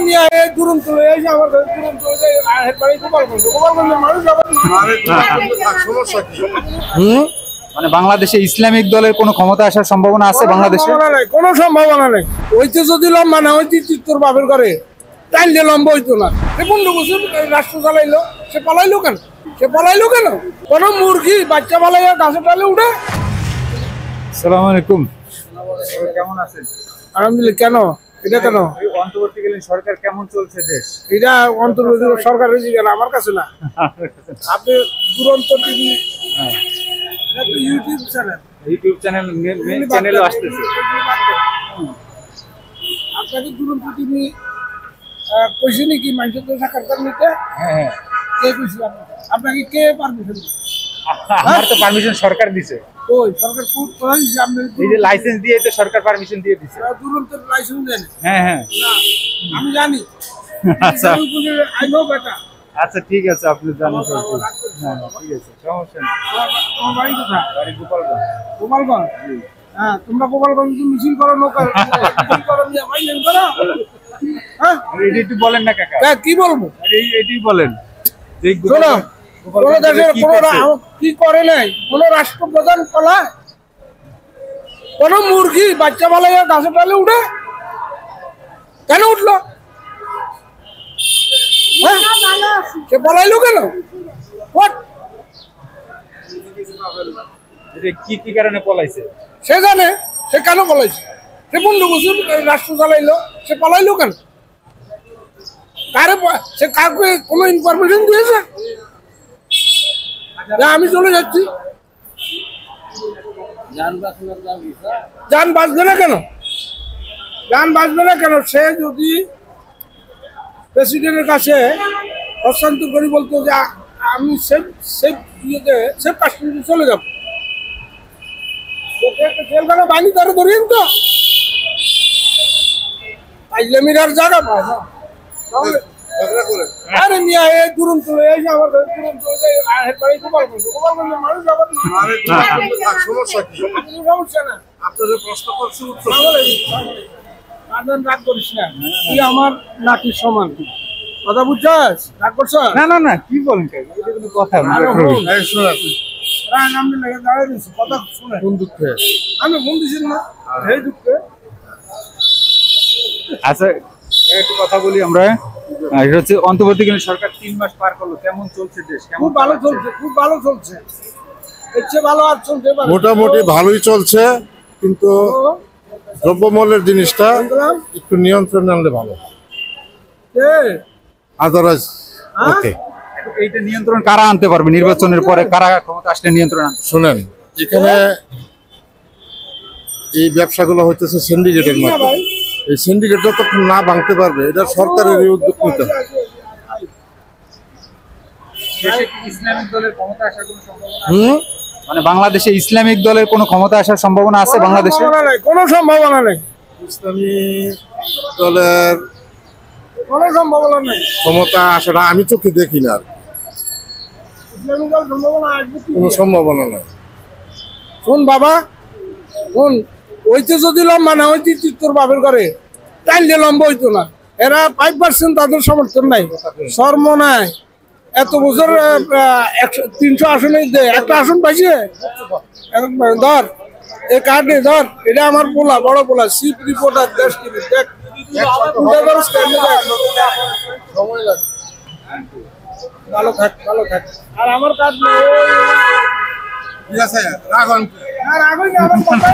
মিয়া এই দুরন্ত এসে আমার দুরন্ত বাড়ি গোপালগঞ্জের মানুষ সমস্যা কি? মানে বাংলাদেশে ইসলামিক দলের কোনো ক্ষমতা আসার সম্ভাবনা আছে বাংলাদেশে? কোনো সম্ভাবনা নেই। হইতে যদি লম্বা না হইতে চিত্তর বাপের করে টাইলে লম্বা হইতো না। 15 বছর রাষ্ট্র চালাইলো, সে পালাইলো কেন? কোন মুরগি বাচ্চা পালাইয়া গাছে টালে উঠে? আসসালামু আলাইকুম, কেমন আছেন? আলহামদুলিল্লাহ। কেন এটা কেন? অন্তর্বর্তীকালীন সরকার কেমন চলছে দেশ? এটা অন্তর্বর্তী সরকার হয়েছে কেন? আমার কাছে না। আপনি দুরন্ত টিভি ইউটিউব চ্যানেলও আসতেছে। আপনাকে দুরন্ত টিভি কইছে নাকি মানুষের তো সাক্ষাৎকার নিতে? হ্যাঁ, কে কইছে আপনাকে? কে পারমিশন দিছে? আমার তো পারমিশন সরকার দিছে। ওই সরকার কোথায় দিছে? আপনি এই যে লাইসেন্স দিয়ে তো সরকার পারমিশন দিয়ে দিছে। দুরন্তের লাইসেন্স দেন? হ্যাঁ, না, আমি জানি। আচ্ছা আই নো বেটা। আচ্ছা, ঠিক আছে, আপনি জানেন। হ্যাঁ, ঠিক আছে, সমস্যা নেই। তোমার বাড়ি কোথায়? বাড়ি গোপালগঞ্জ। গোপালগঞ্জ? হ্যাঁ, তোমরা গোপালগঞ্জ মিছিল করো, নৌকা মিছিল করো, নিয়ে বাইলেন করো। হ্যাঁ, এটা একটু বলেন না কাকা। কি বলবো? এটাই বলেন যে শোনো, কোন দেশের কি করে নাই? কোন রাষ্ট্রপ্রধান পালায়? কোন মুরগি বাচ্চা পালাইয়া গাছে টালে উঠে? কেন উঠলো? সে পালাইলো কেন? কি কারণে পলাইছে সে জানে। সে কেন পালাইছে? সে 15 বছর রাষ্ট্র চালাইলো, সে পালাইলো কেন? সে কাউকে কোনো ইনফরমেশন দিয়েছে? আমি চলে যাচ্ছি। যান বাঁচবে না কেন? সে যদি প্রেসিডেন্টের কাছে হস্তান্তর করি বলতো যে আমি সেফ কাশ্মীরে চলে যাব, জেলখানা বাহিনী তারা ধরিয়েন তো আইলামিরার জায়গা পায় না। আরে মিয়া এই দুরন্ত এসে আমার বাড়ি গোপালগঞ্জের মানুষ সমস্যা কি? সমস্যা না। আপনাদের প্রশ্ন করছি, রাগ করিস না। তুই আমার নাতির সমান, কথা বুঝছস? রাগ করছ না, কি বলেন কথা কথা শুনে কোন দুঃখে আমি ফোন দিছি না, সেই দুঃখে। আচ্ছা, একটু কথা বলি আমরা। এটা হচ্ছে অন্তর্বর্তীকালীন সরকার 3 মাস পার করলো, কেমন চলছে দেশ? খুব ভালো চলছে, খুব ভালো চলছে। এর চেয়ে ভালো আর চলতে পারে? মোটামুটি ভালোই চলছে, কিন্তু দ্রব্যমূল্যের জিনিসটা একটু নিয়ন্ত্রণে আনলে ভালো। আদারওয়াইজ ওকে। এইটা নিয়ন্ত্রণ কারা আনতে পারবে? নির্বাচনের পরে কারা ক্ষমতা আসলে নিয়ন্ত্রণ আনতে? শুনেন, এখানে এই ব্যবসাগুলো হইতেছে সিন্ডিকেটের মাধ্যমে। এই সিন্ডিকেট যতক্ষণ না ভাঙতে পারবে, এটা সরকারের উদ্যোগ নিতে হবে। ইসলামিক দলের ক্ষমতা আসার কোনো সম্ভাবনা? মানে বাংলাদেশে ইসলামিক দলের কোনো ক্ষমতা আসার সম্ভাবনা আছে বাংলাদেশে? কোনো সম্ভাবনা নেই। ইসলামিক দলের কোনো সম্ভাবনা নেই। ক্ষমতা আসাটা আমি চোখে দেখি না, ইসলামিক দল সম্ভাবনা আসবে? কোনো সম্ভাবনা নেই। শোন বাবা, শোন, হইতে যদি লম্বা না হইতে চিত্তর বাপের করে টাইলে লম্বা হইতো না। এরা 5% তাদের সমর্থন নাই, শর্ম নাই। এত বছর 300 আসনে একটা আসন পাইছে। ধর এ কার্ডে ধর, এটা আমার পোলা, বড় পোলা, চিফ রিপোর্টার দেশ টিভি। দেখ ভালো থাক, ভালো থাক। আর আমার কাজ ঠিক আছে, রাখুন। আর আগে আমার কথা